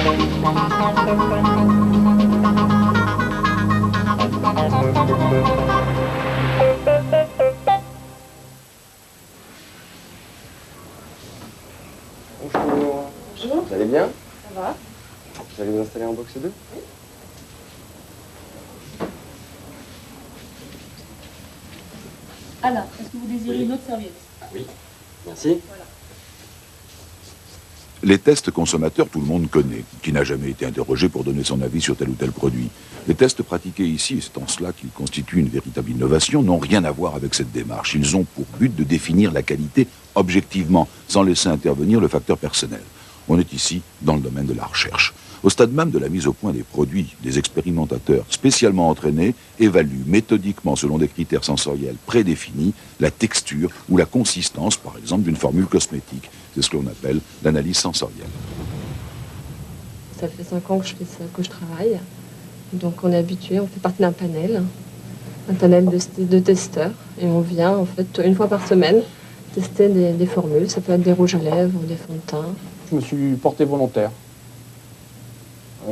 Bonjour. Bonjour. Vous allez bien? Ça va? Vous allez vous installer en box 2? Oui. Alors, est-ce que vous désirez une autre serviette? Oui. Merci. Voilà. Les tests consommateurs, tout le monde connaît. Qui n'a jamais été interrogé pour donner son avis sur tel ou tel produit? Les tests pratiqués ici, et c'est en cela qu'ils constituent une véritable innovation, n'ont rien à voir avec cette démarche. Ils ont pour but de définir la qualité objectivement, sans laisser intervenir le facteur personnel. On est ici dans le domaine de la recherche. Au stade même de la mise au point des produits, des expérimentateurs spécialement entraînés évaluent méthodiquement, selon des critères sensoriels prédéfinis, la texture ou la consistance, par exemple, d'une formule cosmétique. C'est ce que l'on appelle l'analyse sensorielle. Ça fait 5 ans que je fais ça, que je travaille. Donc on est habitué, on fait partie d'un panel de testeurs. Et on vient, en fait, une fois par semaine, tester des formules. Ça peut être des rouges à lèvres, des fonds de teint. Je me suis porté volontaire.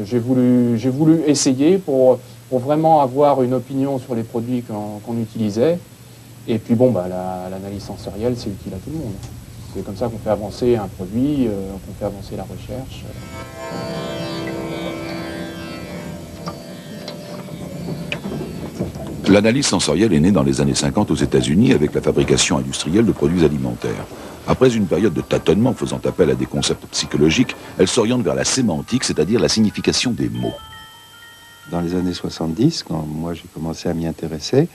J'ai voulu essayer pour vraiment avoir une opinion sur les produits qu'on utilisait. Et puis bon, l'analyse sensorielle, c'est utile à tout le monde. C'est comme ça qu'on fait avancer un produit, qu'on fait avancer la recherche. L'analyse sensorielle est née dans les années 50 aux États-Unis avec la fabrication industrielle de produits alimentaires. Après une période de tâtonnement faisant appel à des concepts psychologiques, elle s'oriente vers la sémantique, c'est-à-dire la signification des mots. Dans les années 70, quand moi j'ai commencé à m'y intéresser,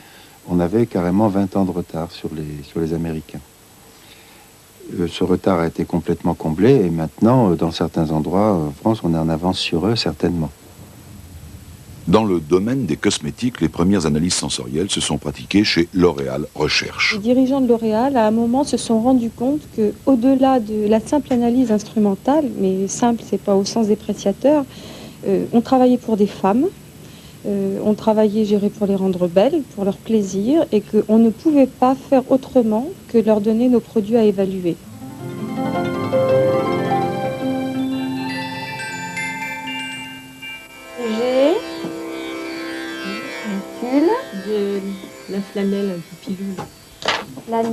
on avait carrément 20 ans de retard sur les Américains. Ce retard a été complètement comblé et maintenant, dans certains endroits en France, on est en avance sur eux, certainement. Dans le domaine des cosmétiques, les premières analyses sensorielles se sont pratiquées chez L'Oréal Recherche. Les dirigeants de L'Oréal, à un moment, se sont rendus compte qu'au-delà de la simple analyse instrumentale, mais simple, c'est pas au sens dépréciateur, on travaillait pour des femmes, on travaillait, géré pour les rendre belles, pour leur plaisir, et qu'on ne pouvait pas faire autrement que leur donner nos produits à évaluer. De la flanelle un peu pilule.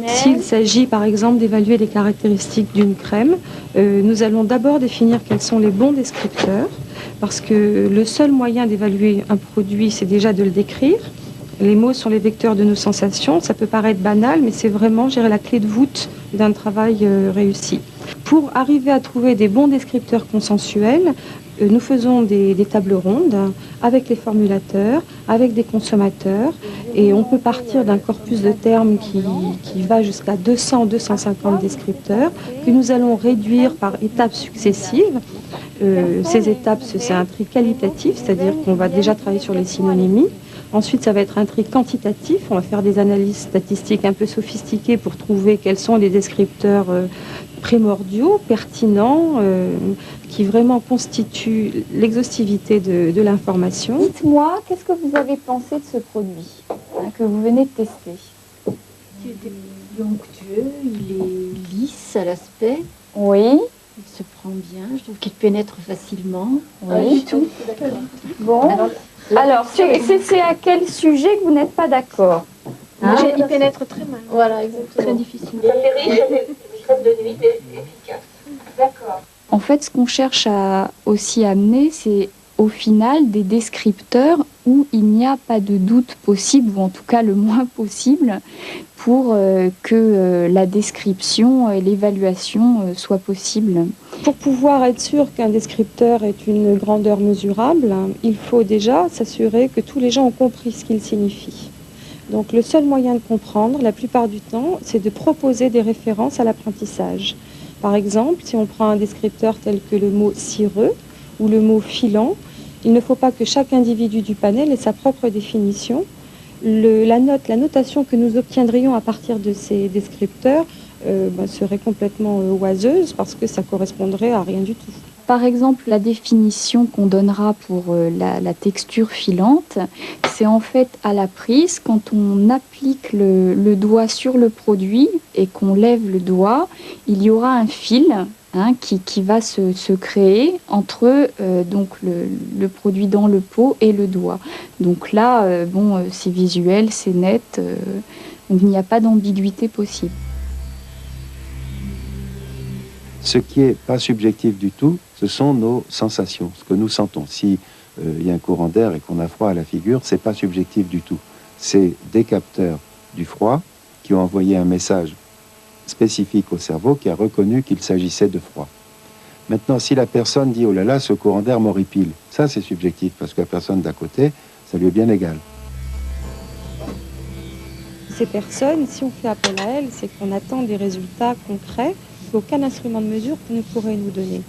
S'il s'agit par exemple d'évaluer les caractéristiques d'une crème, nous allons d'abord définir quels sont les bons descripteurs, parce que le seul moyen d'évaluer un produit, c'est déjà de le décrire. Les mots sont les vecteurs de nos sensations, ça peut paraître banal, mais c'est vraiment la clé de voûte d'un travail réussi. Pour arriver à trouver des bons descripteurs consensuels, nous faisons des tables rondes avec les formulateurs, avec des consommateurs, et on peut partir d'un corpus de termes qui va jusqu'à 200-250 descripteurs, que nous allons réduire par étapes successives. Ces étapes, c'est un tri qualitatif, c'est-à-dire qu'on va déjà travailler sur les synonymies. Ensuite, ça va être un tri quantitatif. On va faire des analyses statistiques un peu sophistiquées pour trouver quels sont les descripteurs primordiaux, pertinents, qui vraiment constituent l'exhaustivité de l'information. Dites-moi, qu'est-ce que vous avez pensé de ce produit que vous venez de tester? Il est onctueux, il est lisse à l'aspect. Oui. Il se prend bien, je trouve qu'il pénètre facilement. Oui. Du tout. Bon. Alors, c'est à quel sujet que vous n'êtes pas d'accord? Il pénètre très mal. Voilà, exactement. Très difficile. Il est riche une crème de nuit efficace. D'accord. En fait, ce qu'on cherche à aussi amener, c'est au final des descripteurs où il n'y a pas de doute possible, ou en tout cas le moins possible, pour que la description et l'évaluation soient possibles. Pour pouvoir être sûr qu'un descripteur est une grandeur mesurable, il faut déjà s'assurer que tous les gens ont compris ce qu'il signifie. Donc le seul moyen de comprendre, la plupart du temps, c'est de proposer des références à l'apprentissage. Par exemple, si on prend un descripteur tel que le mot cireux ou le mot filant, il ne faut pas que chaque individu du panel ait sa propre définition. La notation que nous obtiendrions à partir de ces descripteurs serait complètement oiseuse parce que ça correspondrait à rien du tout. Par exemple, la définition qu'on donnera pour la texture filante, c'est en fait à la prise, quand on applique le doigt sur le produit et qu'on lève le doigt, il y aura un fil qui va se créer entre donc le produit dans le pot et le doigt. Donc là, c'est visuel, c'est net, donc il n'y a pas d'ambiguïté possible. Ce qui n'est pas subjectif du tout, ce sont nos sensations, ce que nous sentons. Si il y a un courant d'air et qu'on a froid à la figure, c'est pas subjectif du tout. C'est des capteurs du froid qui ont envoyé un message spécifique au cerveau qui a reconnu qu'il s'agissait de froid. Maintenant, si la personne dit « Oh là là, ce courant d'air m'horripile », ça c'est subjectif, parce que la personne d'à côté, ça lui est bien égal. Ces personnes, si on fait appel à elles, c'est qu'on attend des résultats concrets qu'aucun instrument de mesure ne pourrait nous donner.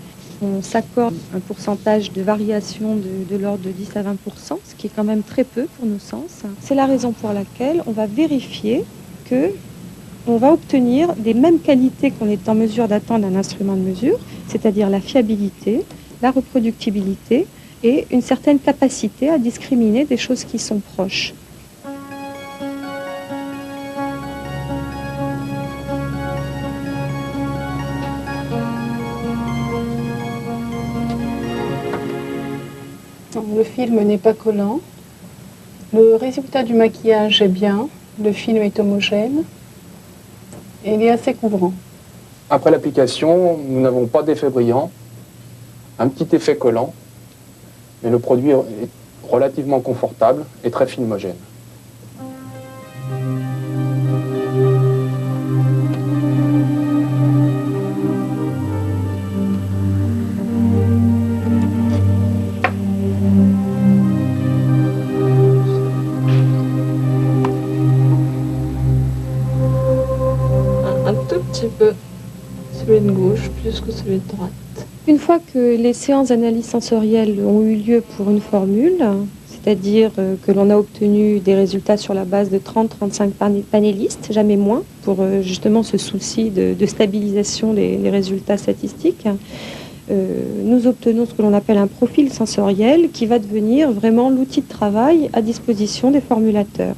On s'accorde un pourcentage de variation de l'ordre de 10 à 20%, ce qui est quand même très peu pour nos sens. C'est la raison pour laquelle on va vérifier que on va obtenir des mêmes qualités qu'on est en mesure d'attendre d'un instrument de mesure, c'est-à-dire la fiabilité, la reproductibilité et une certaine capacité à discriminer des choses qui sont proches. Le film n'est pas collant. Le résultat du maquillage est bien. Le film est homogène. Et il est assez couvrant. Après l'application, nous n'avons pas d'effet brillant, un petit effet collant, mais le produit est relativement confortable et très filmogène. Peu celui de gauche plus que celui de droite. Une fois que les séances d'analyse sensorielle ont eu lieu pour une formule, c'est-à-dire que l'on a obtenu des résultats sur la base de 30-35 panélistes, jamais moins, pour justement ce souci de stabilisation des résultats statistiques, nous obtenons ce que l'on appelle un profil sensoriel qui va devenir vraiment l'outil de travail à disposition des formulateurs.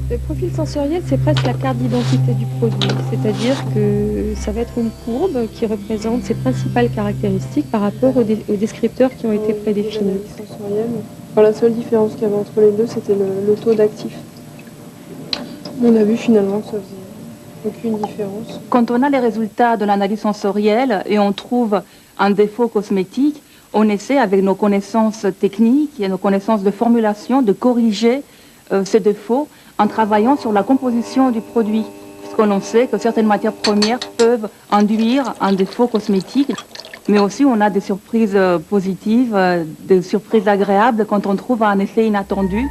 Le profil sensoriel, c'est presque la carte d'identité du produit, c'est-à-dire que ça va être une courbe qui représente ses principales caractéristiques par rapport aux descripteurs qui ont été prédéfinis. La seule différence qu'il y avait entre les deux, c'était le taux d'actif. On a vu finalement que ça faisait aucune différence. Quand on a les résultats de l'analyse sensorielle et on trouve un défaut cosmétique, on essaie avec nos connaissances techniques et nos connaissances de formulation de corriger ces défauts en travaillant sur la composition du produit, puisqu'on sait que certaines matières premières peuvent induire un défaut cosmétique, mais aussi on a des surprises positives, des surprises agréables quand on trouve un effet inattendu.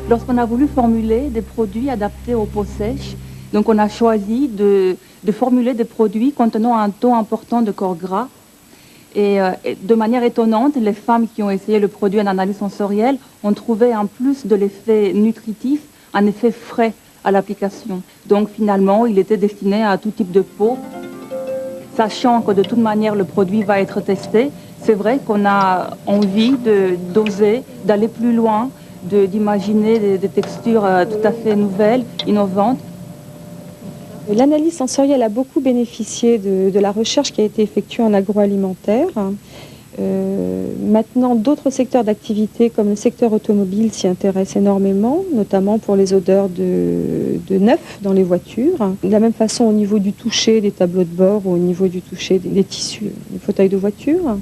Lorsqu'on a voulu formuler des produits adaptés aux peaux sèches, donc on a choisi de formuler des produits contenant un taux important de corps gras. Et de manière étonnante, les femmes qui ont essayé le produit en analyse sensorielle ont trouvé en plus de l'effet nutritif, un effet frais à l'application. Donc finalement, il était destiné à tout type de peau. Sachant que de toute manière, le produit va être testé, c'est vrai qu'on a envie d'oser, d'aller plus loin, d'imaginer des textures tout à fait nouvelles, innovantes. L'analyse sensorielle a beaucoup bénéficié de la recherche qui a été effectuée en agroalimentaire. Maintenant, d'autres secteurs d'activité comme le secteur automobile s'y intéressent énormément, notamment pour les odeurs de neuf dans les voitures. De la même façon au niveau du toucher des tableaux de bord ou au niveau du toucher des tissus, des fauteuils de voiture.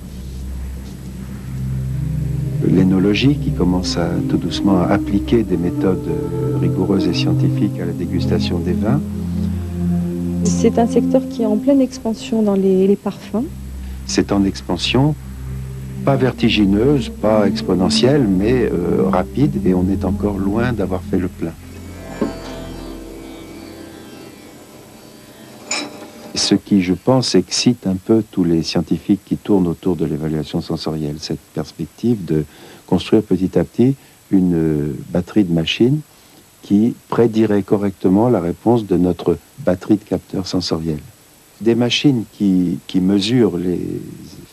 L'énologie qui commence tout doucement à appliquer des méthodes rigoureuses et scientifiques à la dégustation des vins. C'est un secteur qui est en pleine expansion dans les parfums. C'est en expansion, pas vertigineuse, pas exponentielle, mais rapide, et on est encore loin d'avoir fait le plein. Ce qui, je pense, excite un peu tous les scientifiques qui tournent autour de l'évaluation sensorielle, cette perspective de construire petit à petit une batterie de machines qui prédirait correctement la réponse de notre batterie de capteurs sensoriels. Des machines qui mesurent les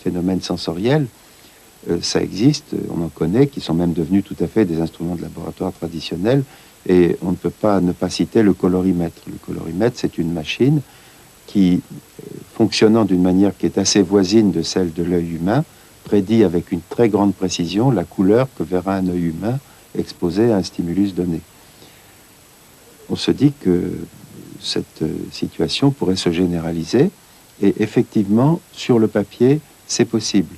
phénomènes sensoriels, ça existe, on en connaît, qui sont même devenus tout à fait des instruments de laboratoire traditionnels, Et on ne peut pas ne pas citer le colorimètre. Le colorimètre, c'est une machine qui, fonctionnant d'une manière qui est assez voisine de celle de l'œil humain, prédit avec une très grande précision la couleur que verra un œil humain exposé à un stimulus donné. On se dit que cette situation pourrait se généraliser, et effectivement, sur le papier, c'est possible.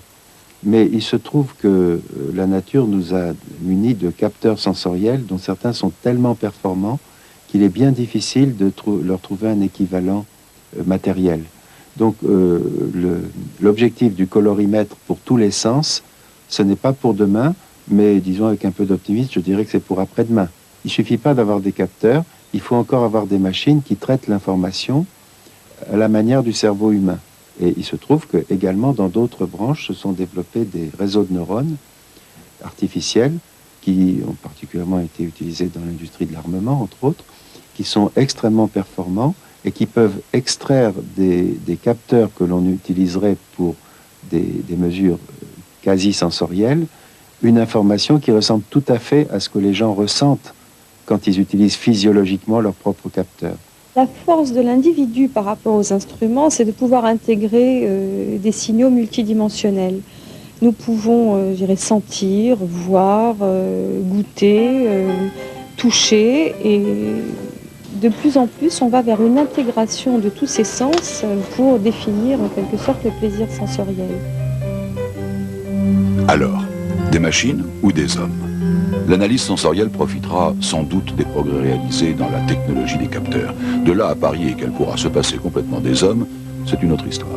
Mais il se trouve que la nature nous a munis de capteurs sensoriels dont certains sont tellement performants qu'il est bien difficile de leur trouver un équivalent matériel. Donc l'objectif du colorimètre pour tous les sens, ce n'est pas pour demain, mais disons avec un peu d'optimisme, je dirais que c'est pour après-demain. Il ne suffit pas d'avoir des capteurs, il faut encore avoir des machines qui traitent l'information à la manière du cerveau humain. Et il se trouve que également dans d'autres branches se sont développés des réseaux de neurones artificiels qui ont particulièrement été utilisés dans l'industrie de l'armement, entre autres, qui sont extrêmement performants et qui peuvent extraire des capteurs que l'on utiliserait pour des mesures quasi sensorielles, une information qui ressemble tout à fait à ce que les gens ressentent quand ils utilisent physiologiquement leurs propres capteurs. La force de l'individu par rapport aux instruments, c'est de pouvoir intégrer des signaux multidimensionnels. Nous pouvons, sentir, voir, goûter, toucher, et de plus en plus, on va vers une intégration de tous ces sens pour définir en quelque sorte le plaisir sensoriel. Alors, des machines ou des hommes? L'analyse sensorielle profitera sans doute des progrès réalisés dans la technologie des capteurs. De là à parier qu'elle pourra se passer complètement des hommes, c'est une autre histoire.